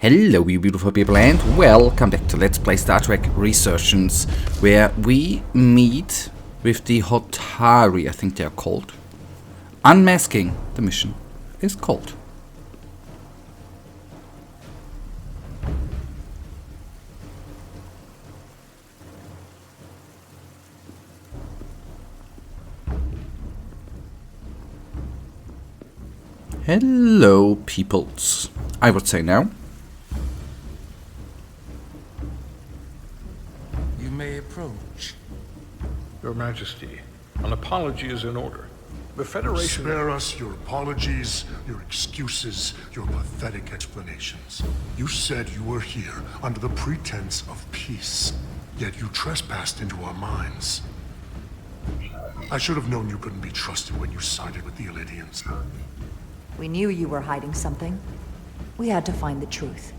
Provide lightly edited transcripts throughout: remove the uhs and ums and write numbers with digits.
Hello you beautiful people and welcome back to Let's Play Star Trek Resurgence, where we meet with the Hotari, I think they are called. Unmasking, the mission is called. Hello peoples, I would say now. May approach. Your Majesty, an apology is in order. The Federation... Spare us your apologies, your excuses, your pathetic explanations. You said you were here under the pretense of peace, yet you trespassed into our minds. I should have known you couldn't be trusted when you sided with the Illidians. We knew you were hiding something. We had to find the truth.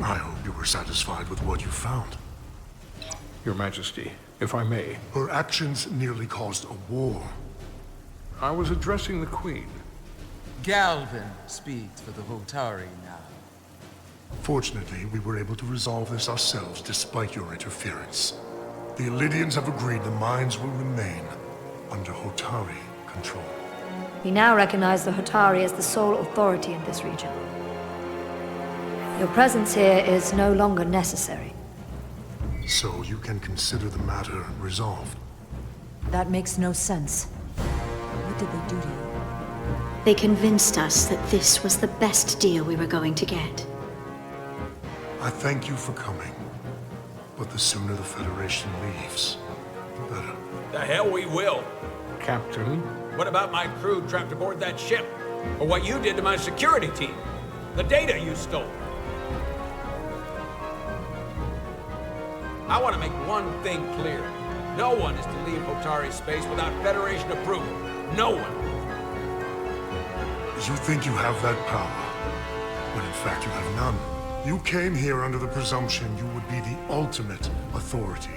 I hope you were satisfied with what you found. Your Majesty, if I may. Her actions nearly caused a war. I was addressing the Queen. Galvin speaks for the Hotari now. Fortunately, we were able to resolve this ourselves despite your interference. The Illidians have agreed the mines will remain under Hotari control. We now recognize the Hotari as the sole authority in this region. Your presence here is no longer necessary. So you can consider the matter resolved. That makes no sense. What did they do to you? They convinced us that this was the best deal we were going to get. I thank you for coming, but the sooner the Federation leaves, the better. The hell we will. Captain? What about my crew trapped aboard that ship? Or what you did to my security team? The data you stole? I want to make one thing clear. No one is to leave Hotari space without Federation approval. No one. You think you have that power, when in fact you have none. You came here under the presumption you would be the ultimate authority.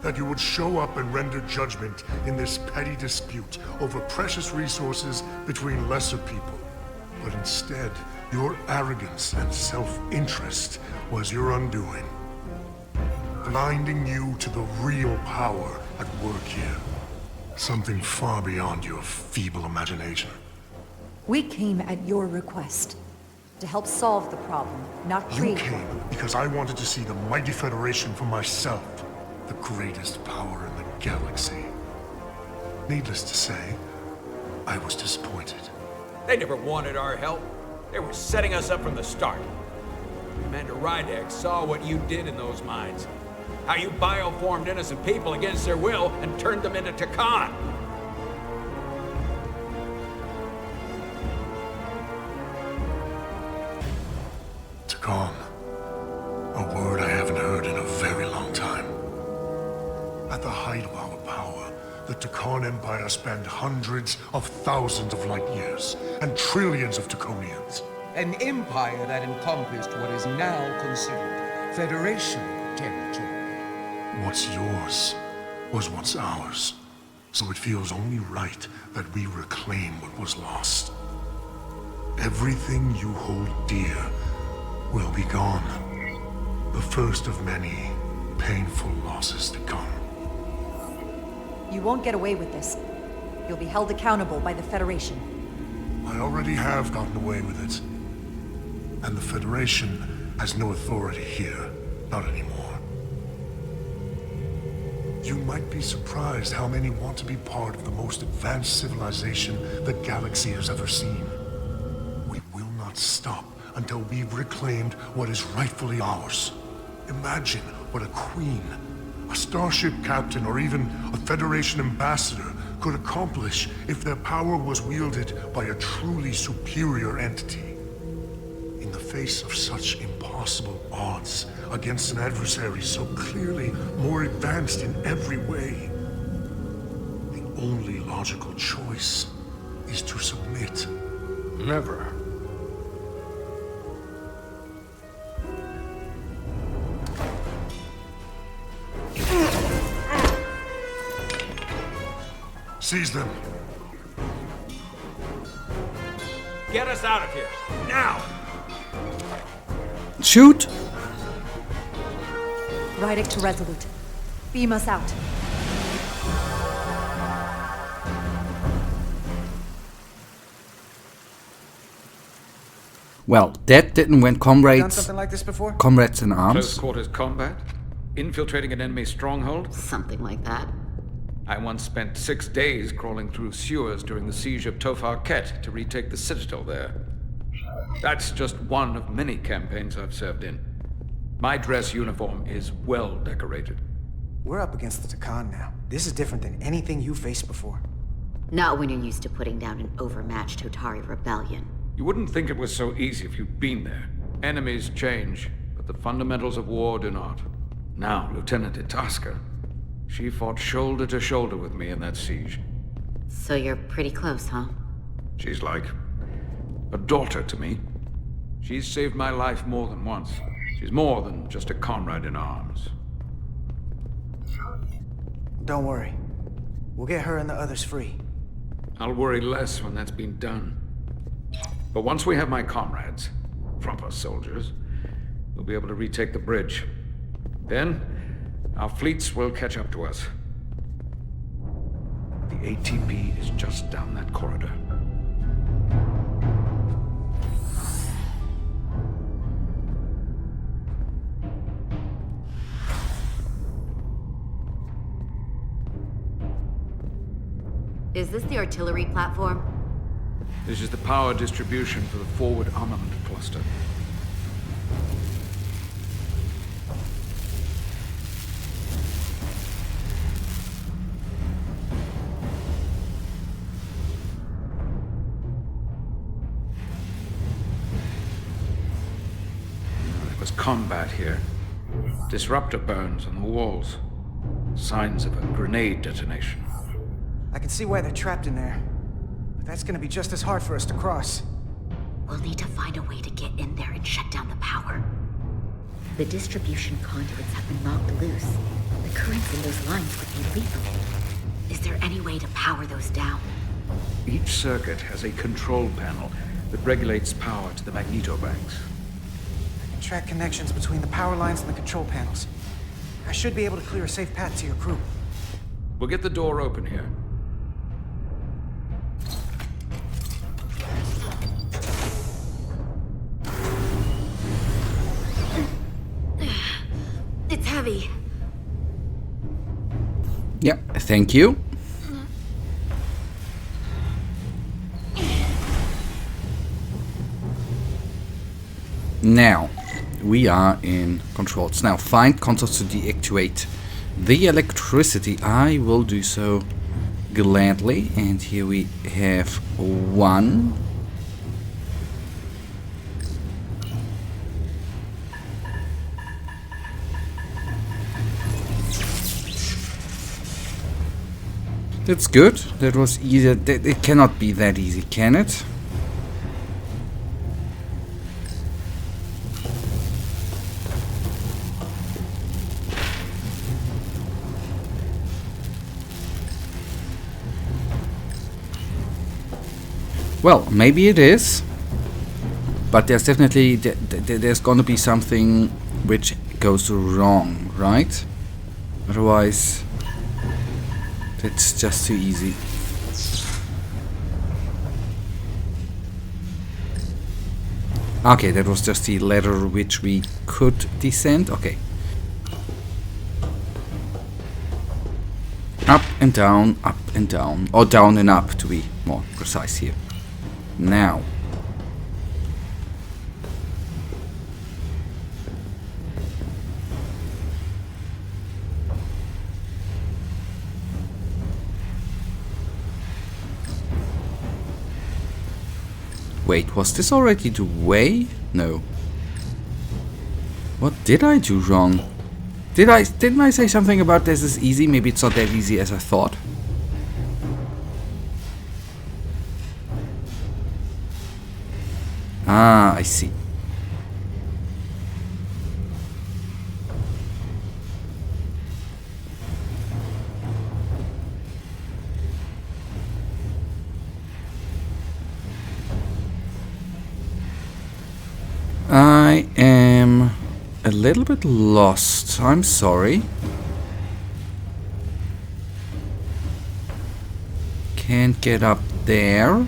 That you would show up and render judgment in this petty dispute over precious resources between lesser people. But instead, your arrogance and self-interest was your undoing. Blinding you to the real power at work here. Something far beyond your feeble imagination. We came at your request. To help solve the problem, not create You came because I wanted to see the mighty Federation for myself. The greatest power in the galaxy. Needless to say, I was disappointed. They never wanted our help. They were setting us up from the start. Commander Rydek saw what you did in those mines. How you bioformed innocent people against their will and turned them into Takan. Takan. A word I haven't heard in a very long time. At the height of our power, the Takan Empire spanned hundreds of thousands of light years and trillions of Taconians. An empire that encompassed what is now considered Federation territory. What's yours was once ours, so it feels only right that we reclaim what was lost. Everything you hold dear will be gone. The first of many painful losses to come. You won't get away with this. You'll be held accountable by the Federation. I already have gotten away with it. And the Federation has no authority here. Not anymore. You might be surprised how many want to be part of the most advanced civilization the galaxy has ever seen. We will not stop until we've reclaimed what is rightfully ours. Imagine what a queen, a starship captain, or even a Federation ambassador could accomplish if their power was wielded by a truly superior entity. In the face of such impossible odds against an adversary so clearly more advanced in every way, the only logical choice is to submit. Never. Seize them. Get us out of here, now! Shoot! Rydick to Resolute. Beam us out. Well, that didn't win Done comrades. something like this before? Comrades in Close arms. quarters combat? Infiltrating an enemy stronghold? Something like that. I once spent 6 days crawling through sewers during the siege of Tofar Ket to retake the citadel there. That's just one of many campaigns I've served in. My dress uniform is well decorated. We're up against the Takan now. This is different than anything you faced before. Not when you're used to putting down an overmatched Hotari rebellion. You wouldn't think it was so easy if you'd been there. Enemies change, but the fundamentals of war do not. Now, Lieutenant Itasca, she fought shoulder to shoulder with me in that siege. So you're pretty close, huh? She's like a daughter to me. She's saved my life more than once. She's more than just a comrade in arms. Don't worry. We'll get her and the others free. I'll worry less when that's been done. But once we have my comrades, proper soldiers, we'll be able to retake the bridge. Then, our fleets will catch up to us. The ATP is just down that corridor. Is this the artillery platform? This is the power distribution for the forward armament cluster. There was combat here. Disruptor burns on the walls. Signs of a grenade detonation. I can see why they're trapped in there. But that's gonna be just as hard for us to cross. We'll need to find a way to get in there and shut down the power. The distribution conduits have been knocked loose. The currents in those lines could be lethal. Is there any way to power those down? Each circuit has a control panel that regulates power to the magnetobanks. I can track connections between the power lines and the control panels. I should be able to clear a safe path to your crew. We'll get the door open here. It's heavy. Yeah, thank you. Now, we are in controls. Now, find consoles to deactivate the electricity. I will do so gladly. And here we have one. That's good. That was easy. It cannot be that easy, can it? Well, maybe it is. But there's definitely... there's gonna be something which goes wrong, right? Otherwise... it's just too easy. Okay, that was just the ladder which we could descend. Okay. Up and down, up and down. Or down and up, to be more precise here. Now. Wait, was this already the way? No. What did I do wrong? Didn't I say something about this is easy? Maybe it's not that easy as I thought. Ah, I see. I am little bit lost. I'm sorry. Can't get up there.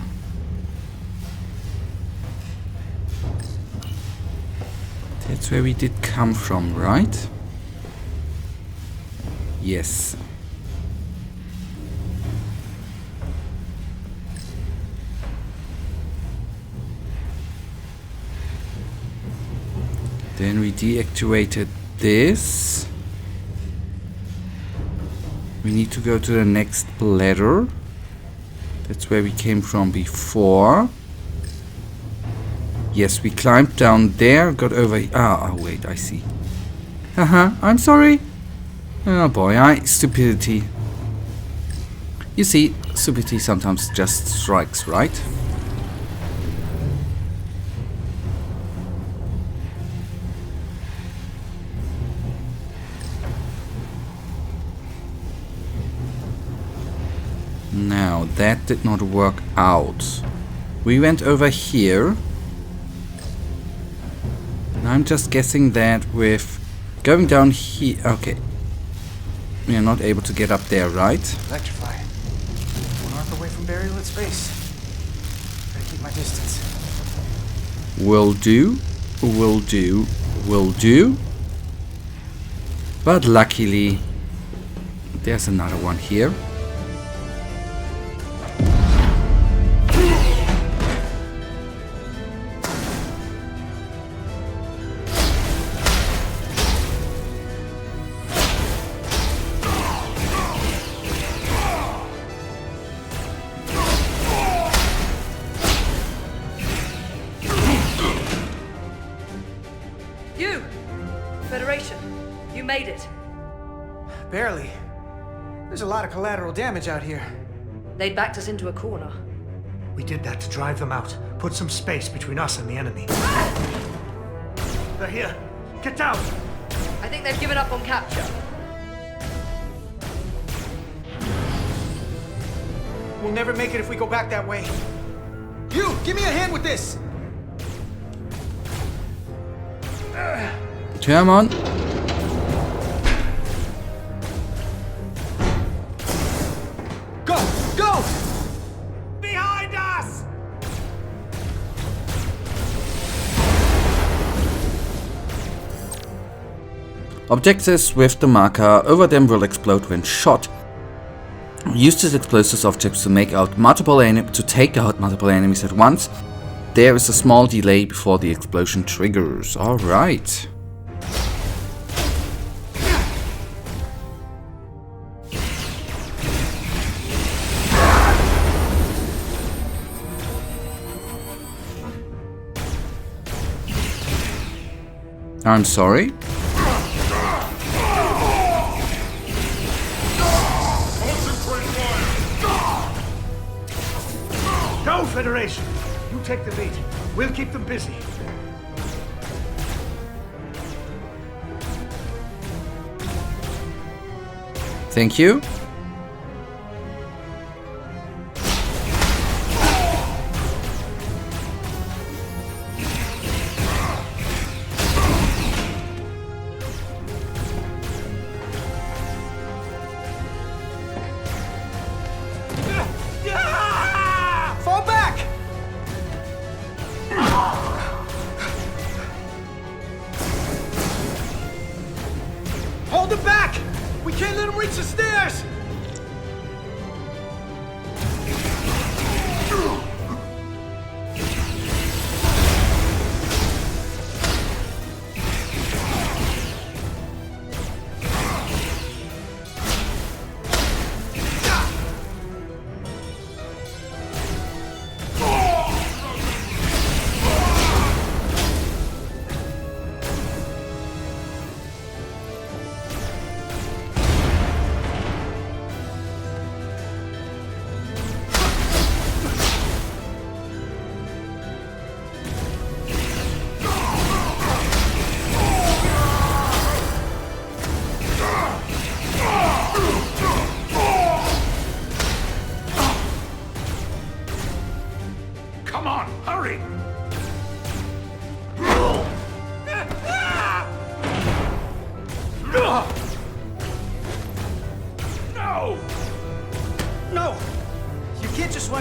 That's where we did come from, right? Yes. Then we deactivated this. We need to go to the next ladder. That's where we came from before. Yes, we climbed down there, got over... Oh, wait, I see. Haha, I'm sorry. Oh boy, stupidity. You see, stupidity sometimes just strikes, right? Now, that did not work out. We went over here. And I'm just guessing that with going down here... Okay. We are not able to get up there, right? Electrify. 1 arc away from burial at space. Gotta keep my distance. Will do. Will do. Will do. But luckily, there's another one here. Federation, you made it. Barely. There's a lot of collateral damage out here. They'd backed us into a corner. We did that to drive them out. Put some space between us and the enemy. They're here. Get down! I think they've given up on capture. We'll never make it if we go back that way. You, give me a hand with this! Come on. Go! Go! Behind us! Objectives with the marker over them will explode when shot. Use these explosive objects to take out multiple enemies at once. There is a small delay before the explosion triggers. Alright. I'm sorry. Go, Federation! You take the lead. We'll keep them busy. Thank you. Fall back! Hold them back! We can't let them reach the stairs!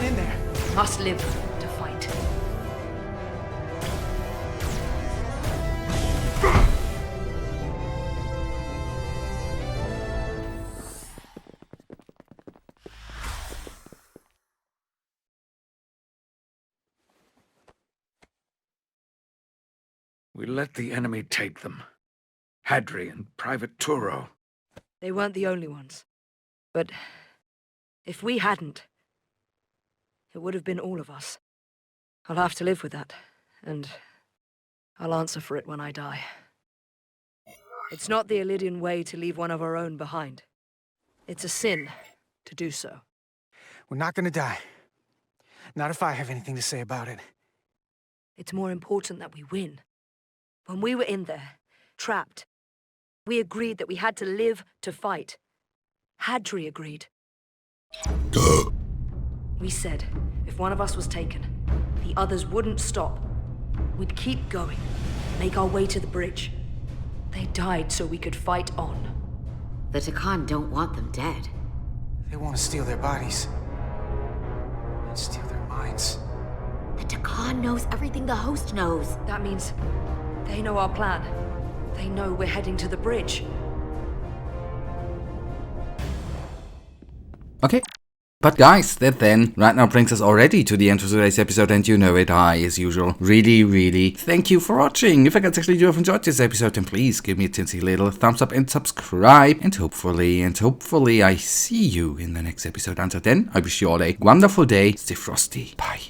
gone in there? Must live to fight. We let the enemy take them. Hadri and Private Turo. They weren't the only ones. But if we hadn't, it would have been all of us. I'll have to live with that, and I'll answer for it when I die. It's not the Illydian way to leave one of our own behind. It's a sin to do so. We're not gonna die. Not if I have anything to say about it. It's more important that we win. When we were in there, trapped, we agreed that we had to live to fight. Hadri agreed. We said, if one of us was taken, the others wouldn't stop. We'd keep going, make our way to the bridge. They died so we could fight on. The Takan don't want them dead. They want to steal their bodies. And steal their minds. The Takan knows everything the host knows. That means they know our plan. They know we're heading to the bridge. Okay. But guys, that then right now brings us already to the end of today's episode, and you know it, I, as usual, really thank you for watching. If I guys actually do have enjoyed this episode, then please give me a tinsy little thumbs up and subscribe, and hopefully I see you in the next episode. Until then, I wish you all a wonderful day. Stay frosty. Bye.